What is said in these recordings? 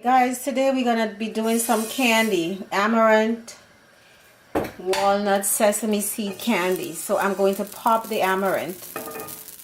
Guys, today we're gonna be doing some candy. Amaranth, walnut, sesame seed candy. So I'm going to pop the amaranth.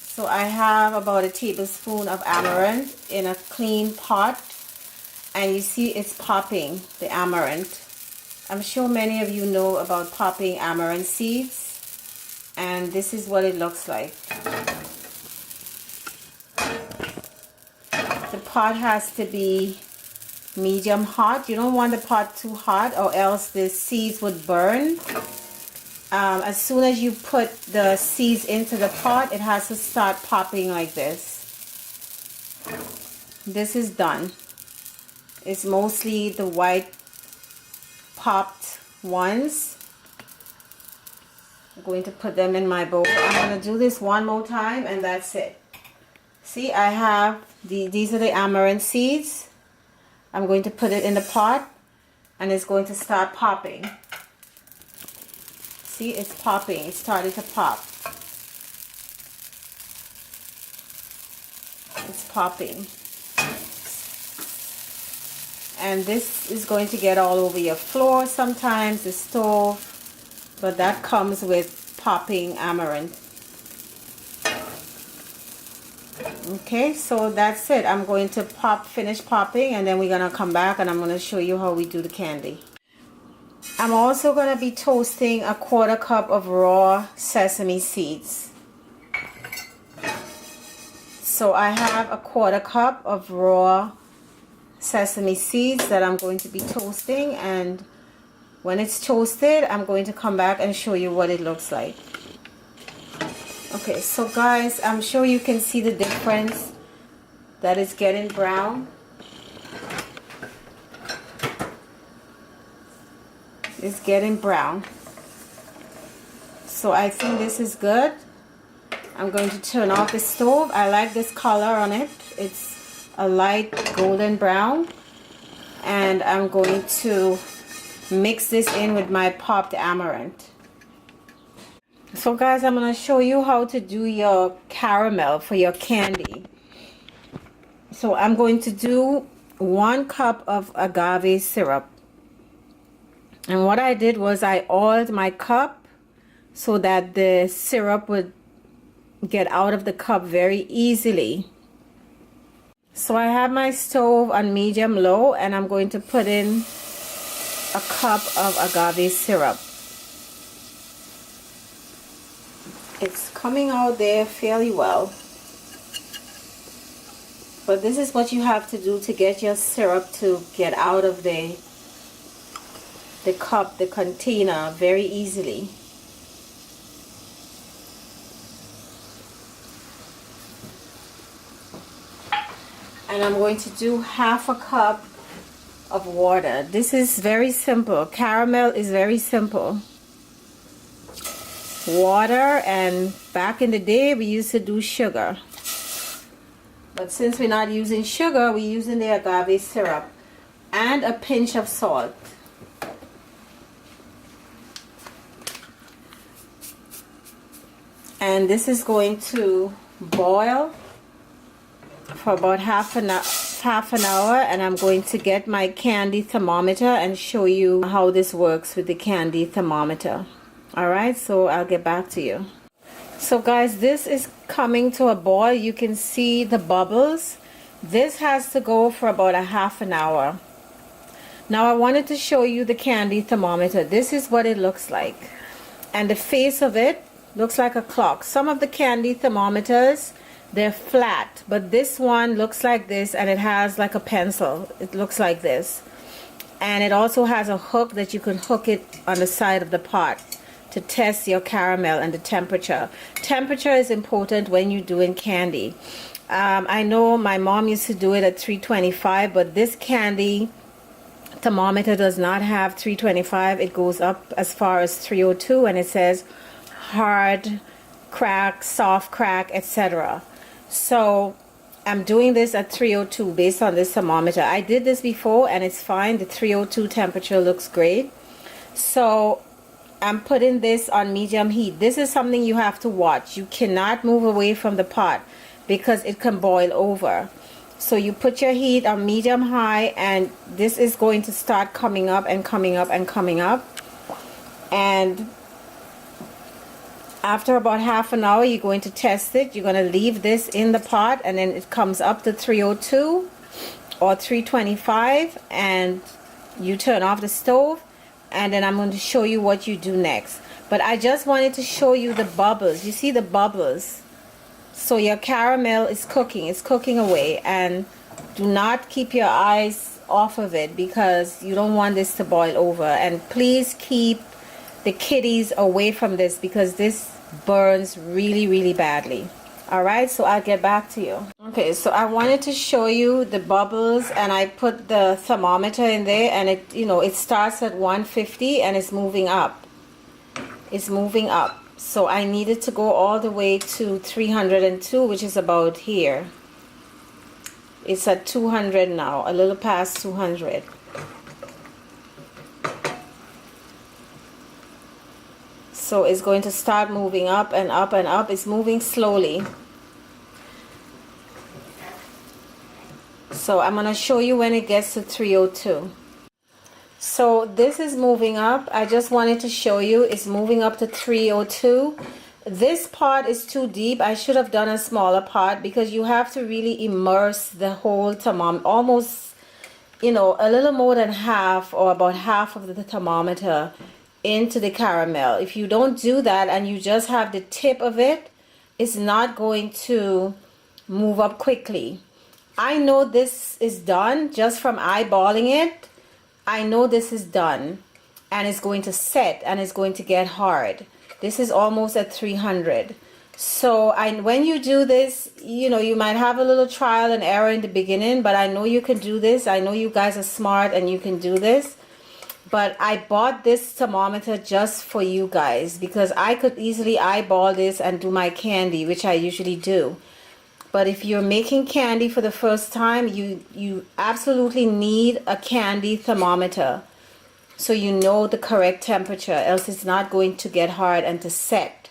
So I have about a tablespoon of amaranth in a clean pot, and you see it's popping the amaranth. I'm sure many of you know about popping amaranth seeds, and this is what it looks like. The pot has to be medium hot. You don't want the pot too hot or else the seeds would burn. As soon as you put the seeds into the pot, it has to start popping like this. This is done. It's mostly the white popped ones. I'm going to put them in my bowl. I'm going to do this one more time and that's it. See, I have these are the amaranth seeds. I'm going to put it in the pot and it's going to start popping. See, it's popping. It's starting to pop. It's popping. And this is going to get all over your floor sometimes, the stove, but that comes with popping amaranth. Okay, so that's it. I'm going to finish popping, and then we're going to come back and I'm going to show you how we do the candy. I'm also going to be toasting a 1/4 cup of raw sesame seeds. So I have a 1/4 cup of raw sesame seeds that I'm going to be toasting, and when it's toasted, I'm going to come back and show you what it looks like. Okay, so guys, I'm sure you can see the difference that it's getting brown. It's getting brown. So I think this is good. I'm going to turn off the stove. I like this color on it. It's a light golden brown. And I'm going to mix this in with my popped amaranth. So guys, I'm going to show you how to do your caramel for your candy. So I'm going to do 1 cup of agave syrup. And what I did was I oiled my cup so that the syrup would get out of the cup very easily. So I have my stove on medium low and I'm going to put in a cup of agave syrup. It's coming out there fairly well. But this is what you have to do to get your syrup to get out of the cup, the container, very easily. And I'm going to do 1/2 cup of water. This is very simple. Caramel is very simple. Water, and back in the day we used to do sugar. But since we're not using sugar, we're using the agave syrup and a pinch of salt. And this is going to boil for about half an hour, and I'm going to get my candy thermometer and show you how this works with the candy thermometer. Alright, so I'll get back to you. So guys, this is coming to a boil. You can see the bubbles. This has to go for about a half an hour. Now I wanted to show you the candy thermometer. This is what it looks like. And the face of it looks like a clock. Some of the candy thermometers, they're flat, but this one looks like this, and it has like a pencil. It looks like this. And it also has a hook that you can hook it on the side of the pot to test your caramel and the temperature. Temperature is important when you're doing candy. I know my mom used to do it at 325, but this candy thermometer does not have 325. It goes up as far as 302, and it says hard crack, soft crack, etc. So I'm doing this at 302 based on this thermometer. I did this before and it's fine. The 302 temperature looks great. So I'm putting this on medium heat. This is something you have to watch. You cannot move away from the pot because it can boil over. So you put your heat on medium high, and this is going to start coming up and coming up and coming up. And after about half an hour, you're going to test it. You're going to leave this in the pot, and then it comes up to 302 or 325, and you turn off the stove, and then I'm going to show you what you do next. But I just wanted to show you the bubbles. You see the bubbles? So your caramel is cooking. It's cooking away, and do not keep your eyes off of it because you don't want this to boil over. And please keep the kiddies away from this because this burns really, really badly. All right, so I'll get back to you. Okay, so I wanted to show you the bubbles, and I put the thermometer in there, and it, you know, it starts at 150 and it's moving up. It's moving up. So I needed to go all the way to 302, which is about here. It's at 200 now, a little past 200. So it's going to start moving up and up and up. It's moving slowly. So I'm going to show you when it gets to 302. So this is moving up. I just wanted to show you it's moving up to 302. This pot is too deep. I should have done a smaller pot because you have to really immerse the whole thermometer, almost, you know, a little more than half or about half of the thermometer into the caramel. If you don't do that and you just have the tip of it, it's not going to move up quickly. I know this is done just from eyeballing it. I know this is done, and it's going to set and it's going to get hard. This is almost at 300. So when you do this, you know, you might have a little trial and error in the beginning, but I know you can do this. I know you guys are smart and you can do this. But I bought this thermometer just for you guys because I could easily eyeball this and do my candy, which I usually do. But if you're making candy for the first time, you absolutely need a candy thermometer so you know the correct temperature, else it's not going to get hard and to set.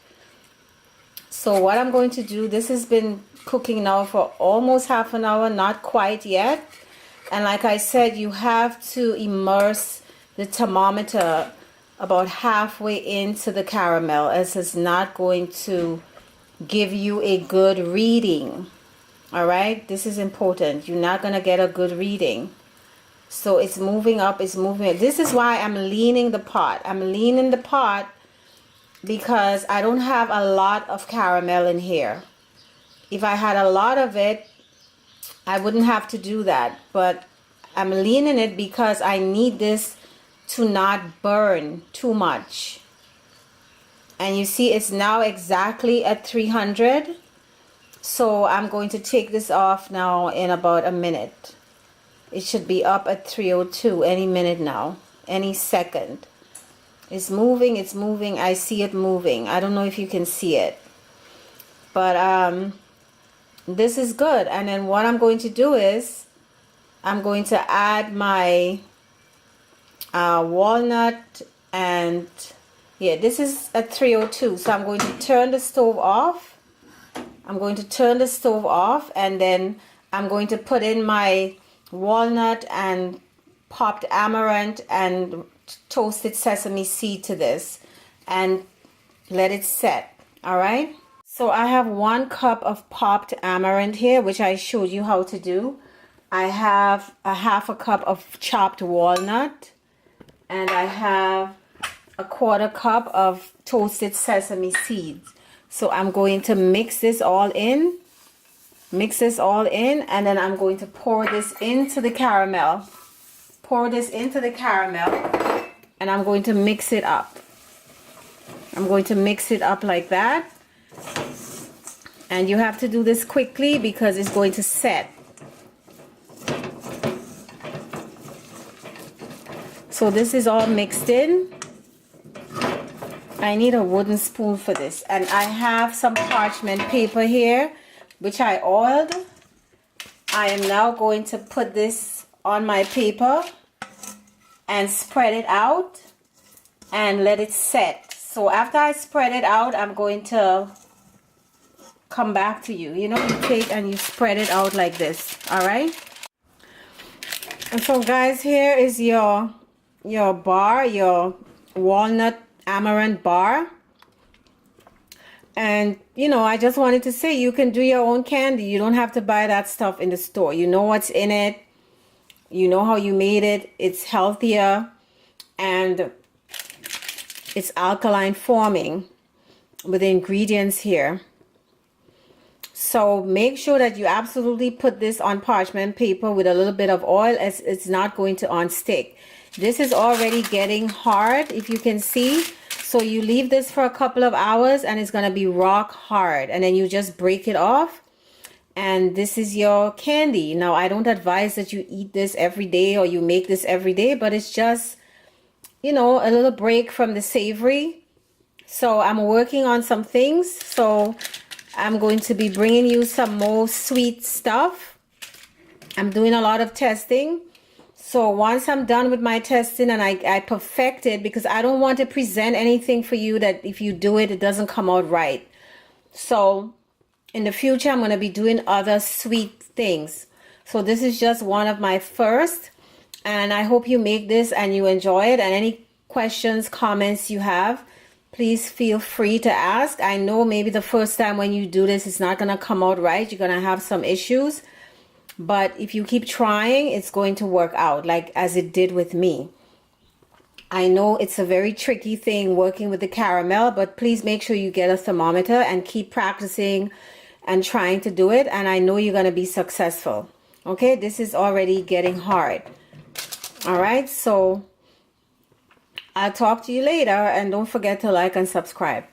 So what I'm going to do, this has been cooking now for almost half an hour, not quite yet. And like I said, you have to immerse the thermometer about halfway into the caramel, as it's not going to give you a good reading. All right, this is important. You're not going to get a good reading. So it's moving up, it's moving up. This is why I'm leaning the pot. I'm leaning the pot because I don't have a lot of caramel in here. If I had a lot of it, I wouldn't have to do that. But I'm leaning it because I need this to not burn too much. And you see it's now exactly at 300. So I'm going to take this off now in about a minute. It should be up at 302 any minute now, any second. It's moving, it's moving. I see it moving. I don't know if you can see it. But this is good. And then what I'm going to do is I'm going to add my walnut, and yeah, this is at 302. So I'm going to turn the stove off. I'm going to turn the stove off, and then I'm going to put in my walnut and popped amaranth and toasted sesame seed to this and let it set. All right, so I have 1 cup of popped amaranth here, which I showed you how to do. I have a half a cup of chopped walnut, and I have a 1/4 cup of toasted sesame seeds. So I'm going to mix this all in, and then I'm going to pour this into the caramel. Pour this into the caramel, and I'm going to mix it up. I'm going to mix it up like that. And you have to do this quickly because it's going to set. So this is all mixed in. I need a wooden spoon for this, and I have some parchment paper here which I oiled. I am now going to put this on my paper and spread it out and let it set. So after I spread it out, I'm going to come back to you. You know, you take and you spread it out like this. All right. And so guys, here is your bar, your walnut amaranth bar. And you know, I just wanted to say you can do your own candy. You don't have to buy that stuff in the store. You know what's in it. You know how you made it. It's healthier and it's alkaline forming with the ingredients here. So make sure that you absolutely put this on parchment paper with a little bit of oil, as it's not going to unstick. This is already getting hard, if you can see. So you leave this for a couple of hours and it's going to be rock hard, and then you just break it off, and this is your candy. Now I don't advise that you eat this every day or you make this every day, but it's just, you know, a little break from the savory. So I'm working on some things, so I'm going to be bringing you some more sweet stuff. I'm doing a lot of testing. So once I'm done with my testing and I perfect it, because I don't want to present anything for you that if you do it, it doesn't come out right. So in the future, I'm going to be doing other sweet things. So this is just one of my first. And I hope you make this and you enjoy it. And any questions, comments you have, please feel free to ask. I know maybe the first time when you do this, it's not going to come out right. You're going to have some issues. But if you keep trying, it's going to work out, like as it did with me. I know it's a very tricky thing working with the caramel, but please make sure you get a thermometer and keep practicing and trying to do it. And I know you're going to be successful. Okay, this is already getting hard. All right, so I'll talk to you later, and don't forget to like and subscribe.